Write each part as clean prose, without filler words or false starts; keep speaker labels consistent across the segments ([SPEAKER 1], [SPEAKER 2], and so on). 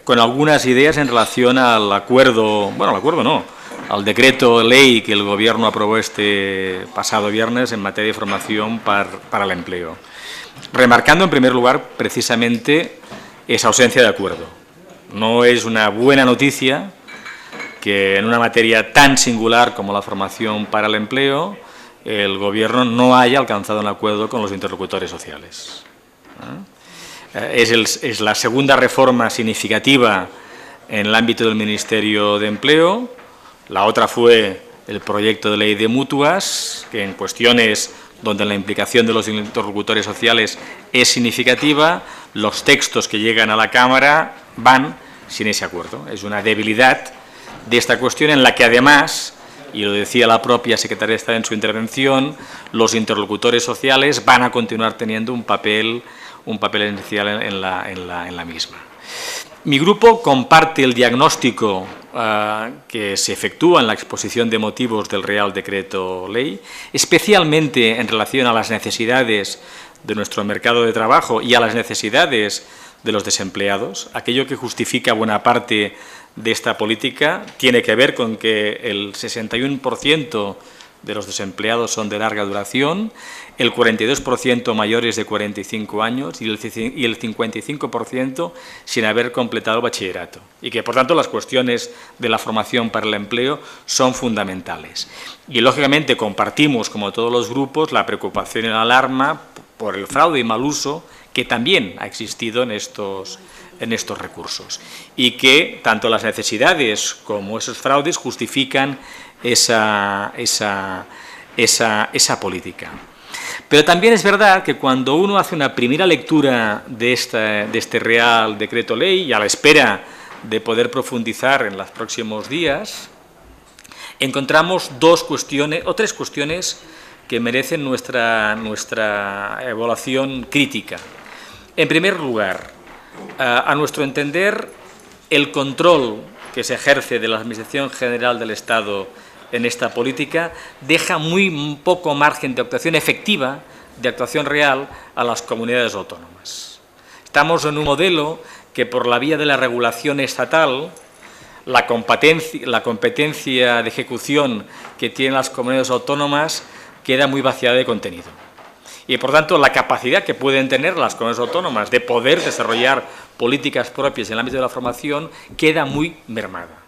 [SPEAKER 1] con algunas ideas en relación al acuerdo, bueno, al acuerdo no, al decreto ley que el Gobierno aprobó este pasado viernes en materia de formación para el empleo. Remarcando en primer lugar precisamente esa ausencia de acuerdo. No es una buena noticia que en una materia tan singular como la formación para el empleo el Gobierno no haya alcanzado un acuerdo con los interlocutores sociales. Es la segunda reforma significativa en el ámbito del Ministerio de Empleo. La otra fue el proyecto de ley de mutuas, que en cuestiones donde la implicación de los interlocutores sociales es significativa, los textos que llegan a la Cámara van sin ese acuerdo. Es una debilidad de esta cuestión en la que además, y lo decía la propia secretaria de Estado en su intervención, los interlocutores sociales van a continuar teniendo un papel esencial en la misma. Mi grupo comparte el diagnóstico que se efectúa en la exposición de motivos del Real Decreto Ley, especialmente en relación a las necesidades de nuestro mercado de trabajo y a las necesidades de los desempleados. Aquello que justifica buena parte de esta política tiene que ver con que el 61% de los desempleados son de larga duración, el 42% mayores de 45 años y el 55% sin haber completado el bachillerato. Y que, por tanto, las cuestiones de la formación para el empleo son fundamentales. Y, lógicamente, compartimos, como todos los grupos, la preocupación y la alarma por el fraude y mal uso que también ha existido en estos recursos. Y que tanto las necesidades como esos fraudes justifican esa política. Pero también es verdad que cuando uno hace una primera lectura de este Real Decreto Ley y a la espera de poder profundizar en los próximos días, encontramos tres cuestiones que merecen nuestra evaluación crítica. En primer lugar, a nuestro entender, el control que se ejerce de la Administración General del Estado en esta política deja muy poco margen de actuación efectiva, de actuación real, a las comunidades autónomas. Estamos en un modelo que, por la vía de la regulación estatal, la competencia de ejecución que tienen las comunidades autónomas queda muy vaciada de contenido. Y, por tanto, la capacidad que pueden tener las comunidades autónomas de poder desarrollar políticas propias en el ámbito de la formación queda muy mermada.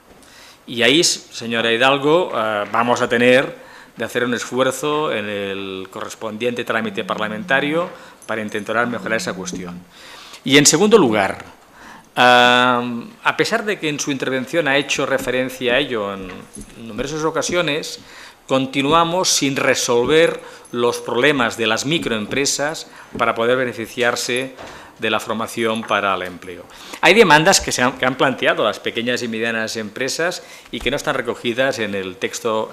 [SPEAKER 1] Y ahí, señora Hidalgo, vamos a tener de hacer un esfuerzo en el correspondiente trámite parlamentario para intentar mejorar esa cuestión. Y, en segundo lugar, a pesar de que en su intervención ha hecho referencia a ello en numerosas ocasiones, continuamos sin resolver los problemas de las microempresas para poder beneficiarse de la formación para el empleo. Hay demandas que han planteado las pequeñas y medianas empresas y que no están recogidas en el texto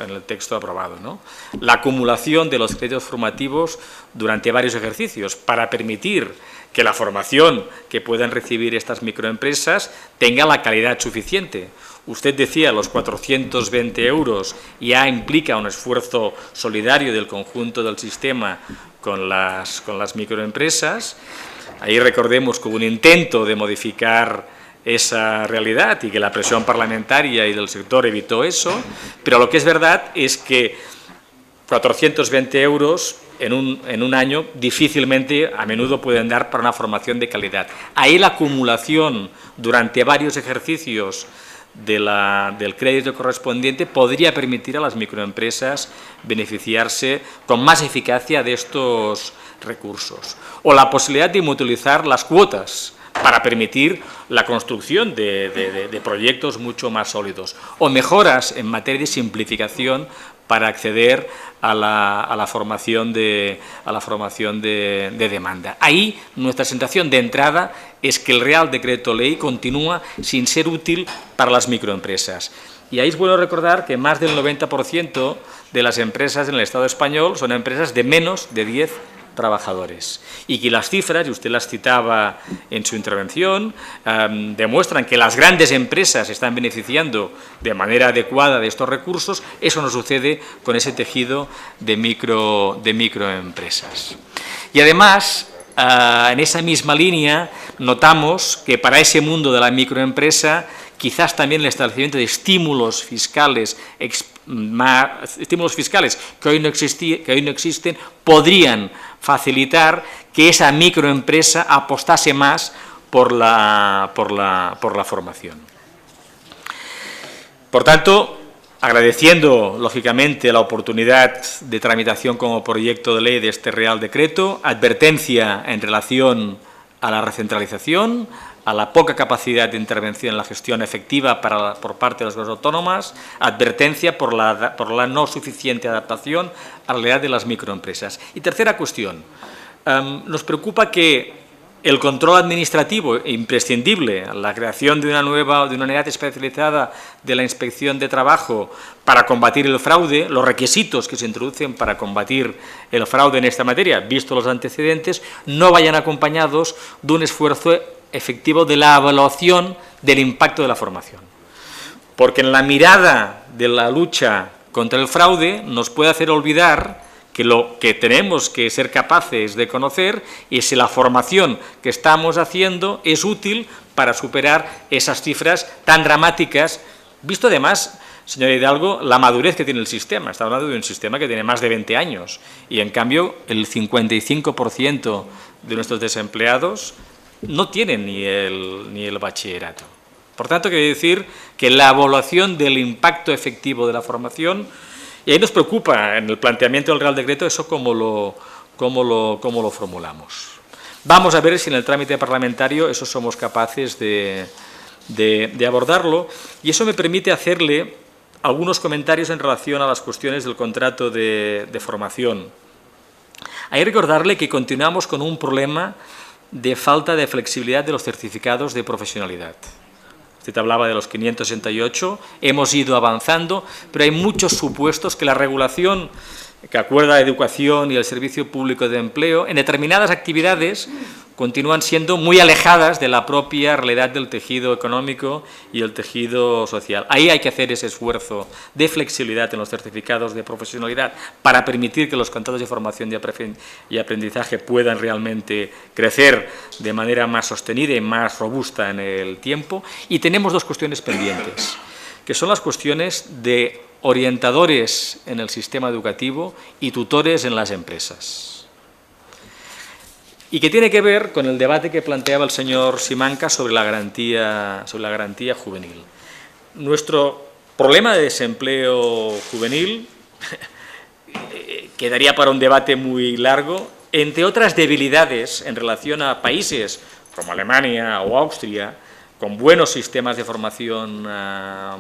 [SPEAKER 1] aprobado, ¿no? La acumulación de los créditos formativos durante varios ejercicios para permitir que la formación que puedan recibir estas microempresas tenga la calidad suficiente. Usted decía, los 420 euros ya implica un esfuerzo solidario del conjunto del sistema con las microempresas. Ahí recordemos que hubo un intento de modificar esa realidad y que la presión parlamentaria y del sector evitó eso, pero lo que es verdad es que 420 euros en un año difícilmente, a menudo, pueden dar para una formación de calidad. Ahí la acumulación durante varios ejercicios del crédito correspondiente podría permitir a las microempresas beneficiarse con más eficacia de estos recursos. O la posibilidad de mutualizar las cuotas para permitir la construcción de proyectos mucho más sólidos. O mejoras en materia de simplificación para acceder a la formación de demanda. Ahí nuestra sensación de entrada es que el Real Decreto Ley continúa sin ser útil para las microempresas. Y ahí es bueno recordar que más del 90% de las empresas en el Estado español son empresas de menos de 10 trabajadores. Y que las cifras, y usted las citaba en su intervención, demuestran que las grandes empresas están beneficiando de manera adecuada de estos recursos. Eso no sucede con ese tejido de microempresas. Y además, en esa misma línea notamos que para ese mundo de la microempresa quizás también el establecimiento de estímulos fiscales que hoy no existen podrían facilitar que esa microempresa apostase más por la formación. Por tanto, agradeciendo, lógicamente, la oportunidad de tramitación como proyecto de ley de este Real Decreto, advertencia en relación a la recentralización, a la poca capacidad de intervención en la gestión efectiva por parte de las comunidades autónomas, advertencia por la no suficiente adaptación a la realidad de las microempresas. Y tercera cuestión, nos preocupa que el control administrativo imprescindible, la creación de una unidad especializada de la Inspección de Trabajo para combatir el fraude, los requisitos que se introducen para combatir el fraude en esta materia, visto los antecedentes, no vayan acompañados de un esfuerzo efectivo de la evaluación del impacto de la formación. Porque en la mirada de la lucha contra el fraude nos puede hacer olvidar que lo que tenemos que ser capaces de conocer es si la formación que estamos haciendo es útil para superar esas cifras tan dramáticas, visto además, señora Hidalgo, la madurez que tiene el sistema. Estamos hablando de un sistema que tiene más de 20 años y, en cambio, el 55% de nuestros desempleados no tienen ni el bachillerato. Por tanto, quiero decir que la evaluación del impacto efectivo de la formación, y ahí nos preocupa en el planteamiento del Real Decreto eso cómo lo formulamos. Vamos a ver si en el trámite parlamentario eso somos capaces de abordarlo, y eso me permite hacerle algunos comentarios en relación a las cuestiones del contrato de formación. Hay que recordarle que continuamos con un problema de falta de flexibilidad de los certificados de profesionalidad. Usted hablaba de los 568, hemos ido avanzando, pero hay muchos supuestos que la regulación que acuerda la educación y el servicio público de empleo en determinadas actividades continúan siendo muy alejadas de la propia realidad del tejido económico y el tejido social. Ahí hay que hacer ese esfuerzo de flexibilidad en los certificados de profesionalidad para permitir que los contratos de formación y aprendizaje puedan realmente crecer de manera más sostenida y más robusta en el tiempo. Y tenemos dos cuestiones pendientes, que son las cuestiones de orientadores en el sistema educativo y tutores en las empresas. Y que tiene que ver con el debate que planteaba el señor Simancas sobre la garantía juvenil. Nuestro problema de desempleo juvenil quedaría para un debate muy largo, entre otras debilidades en relación a países como Alemania o Austria, con buenos sistemas de formación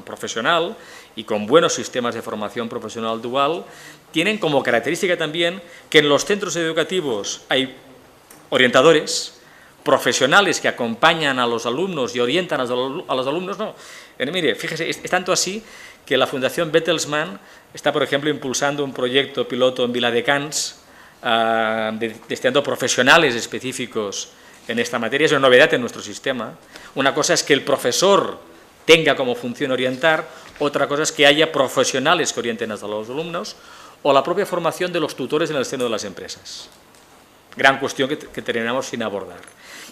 [SPEAKER 1] profesional y con buenos sistemas de formación profesional dual, tienen como característica también que en los centros educativos hay orientadores, profesionales que acompañan a los alumnos y orientan a los alumnos. No, mire, fíjese, es tanto así que la Fundación Bertelsmann está, por ejemplo, impulsando un proyecto piloto en Viladecans, destinando profesionales específicos en esta materia. Es una novedad en nuestro sistema. Una cosa es que el profesor tenga como función orientar, otra cosa es que haya profesionales que orienten a los alumnos, o la propia formación de los tutores en el seno de las empresas. Gran cuestión que terminamos sin abordar.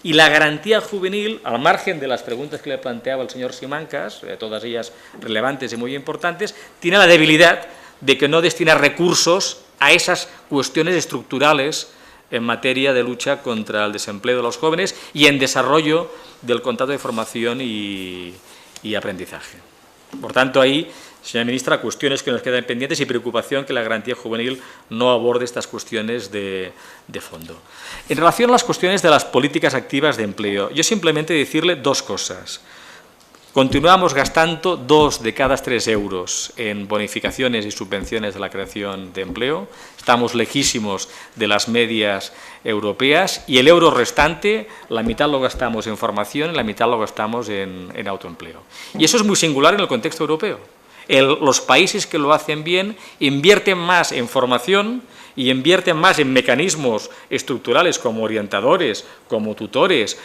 [SPEAKER 1] Y la garantía juvenil, al margen de las preguntas que le planteaba el señor Simancas, todas ellas relevantes y muy importantes, tiene la debilidad de que no destina recursos a esas cuestiones estructurales en materia de lucha contra el desempleo de los jóvenes y en desarrollo del contrato de formación y aprendizaje. Por tanto, ahí, señora ministra, cuestiones que nos quedan pendientes y preocupación que la garantía juvenil no aborde estas cuestiones de fondo. En relación a las cuestiones de las políticas activas de empleo, yo simplemente decirle dos cosas. Continuamos gastando 2 de cada 3 euros en bonificaciones y subvenciones de la creación de empleo. Estamos lejísimos de las medias europeas y el euro restante, la mitad lo gastamos en formación y la mitad lo gastamos en autoempleo. Y eso es muy singular en el contexto europeo. Los países que lo hacen bien invierten más en formación y invierten más en mecanismos estructurales como orientadores, como tutores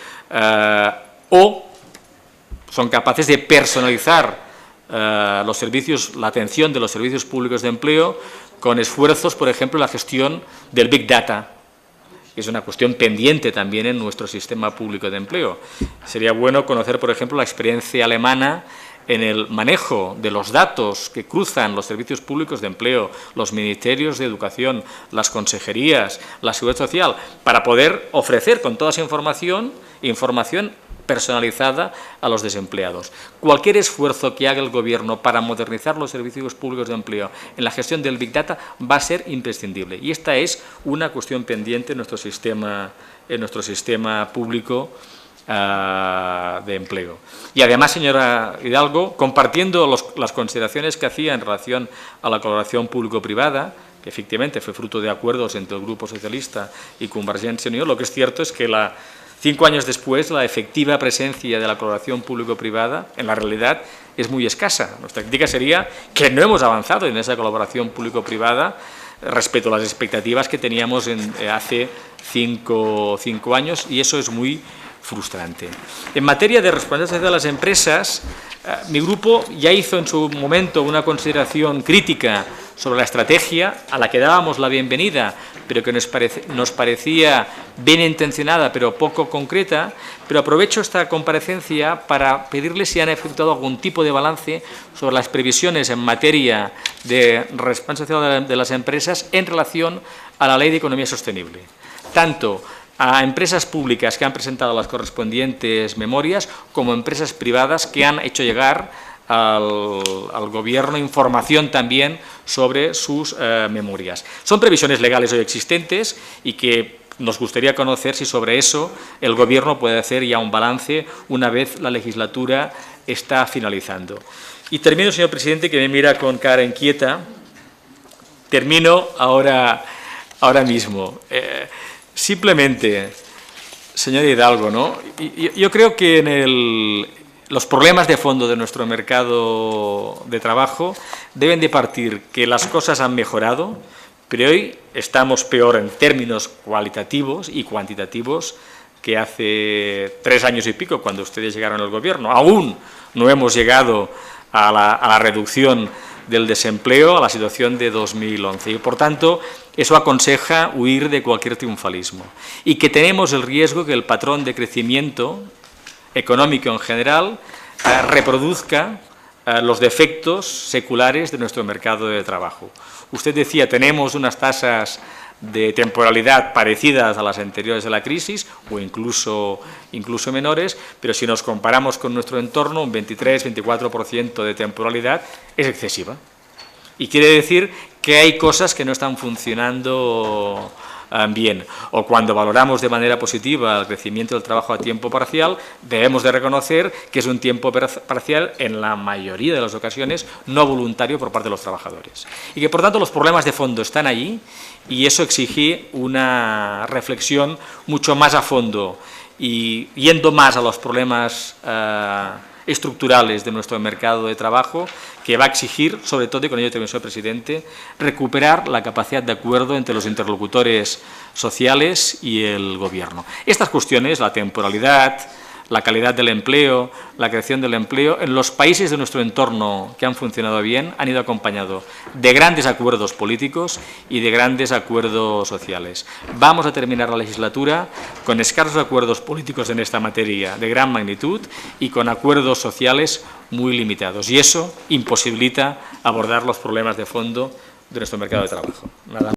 [SPEAKER 1] o son capaces de personalizar los servicios, la atención de los servicios públicos de empleo con esfuerzos, por ejemplo, en la gestión del Big Data Es una cuestión pendiente también en nuestro sistema público de empleo. Sería bueno conocer, por ejemplo, la experiencia alemana en el manejo de los datos que cruzan los servicios públicos de empleo, los ministerios de educación, las consejerías, la seguridad social, para poder ofrecer con toda esa información personalizada a los desempleados. Cualquier esfuerzo que haga el Gobierno para modernizar los servicios públicos de empleo en la gestión del Big Data va a ser imprescindible. Y esta es una cuestión pendiente en nuestro sistema público de empleo. Y además, señora Hidalgo, compartiendo las consideraciones que hacía en relación a la colaboración público-privada, que efectivamente fue fruto de acuerdos entre el Grupo Socialista y Convergencia y Unió, lo que es cierto es que 5 años después la efectiva presencia de la colaboración público-privada en la realidad es muy escasa. Nuestra crítica sería que no hemos avanzado en esa colaboración público-privada respecto a las expectativas que teníamos hace 5 años, y eso es muy frustrante. En materia de responsabilidad de las empresas, mi grupo ya hizo en su momento una consideración crítica sobre la estrategia, a la que dábamos la bienvenida, pero que nos parecía bien intencionada, pero poco concreta. Pero aprovecho esta comparecencia para pedirles si han efectuado algún tipo de balance sobre las previsiones en materia de responsabilidad de las empresas en relación a la Ley de Economía Sostenible, tanto a empresas públicas que han presentado las correspondientes memorias como empresas privadas que han hecho llegar al Gobierno información también sobre sus memorias. Son previsiones legales hoy existentes y que nos gustaría conocer si sobre eso el Gobierno puede hacer ya un balance una vez la legislatura está finalizando. Y termino, señor presidente, que me mira con cara inquieta. Termino ahora mismo. Simplemente, señor Hidalgo, ¿no? Yo creo que los problemas de fondo de nuestro mercado de trabajo deben de partir que las cosas han mejorado, pero hoy estamos peor en términos cualitativos y cuantitativos que hace 3 años y pico, cuando ustedes llegaron al Gobierno. Aún no hemos llegado a la reducción del desempleo, a la situación de 2011. Y, por tanto, eso aconseja huir de cualquier triunfalismo. Y que tenemos el riesgo que el patrón de crecimiento económico en general reproduzca los defectos seculares de nuestro mercado de trabajo. Usted decía, tenemos unas tasas de temporalidad parecidas a las anteriores a la crisis o incluso menores, pero si nos comparamos con nuestro entorno, un 23-24% de temporalidad es excesiva. Y quiere decir que hay cosas que no están funcionando bien. O cuando valoramos de manera positiva el crecimiento del trabajo a tiempo parcial, debemos de reconocer que es un tiempo parcial en la mayoría de las ocasiones no voluntario por parte de los trabajadores. Y que, por tanto, los problemas de fondo están allí y eso exige una reflexión mucho más a fondo y yendo más a los problemas estructurales de nuestro mercado de trabajo, que va a exigir, sobre todo, y con ello termino, señor presidente, recuperar la capacidad de acuerdo entre los interlocutores sociales y el Gobierno. Estas cuestiones, la temporalidad, la calidad del empleo, la creación del empleo, en los países de nuestro entorno que han funcionado bien, han ido acompañados de grandes acuerdos políticos y de grandes acuerdos sociales. Vamos a terminar la legislatura con escasos acuerdos políticos en esta materia de gran magnitud y con acuerdos sociales muy limitados. Y eso imposibilita abordar los problemas de fondo de nuestro mercado de trabajo. Nada.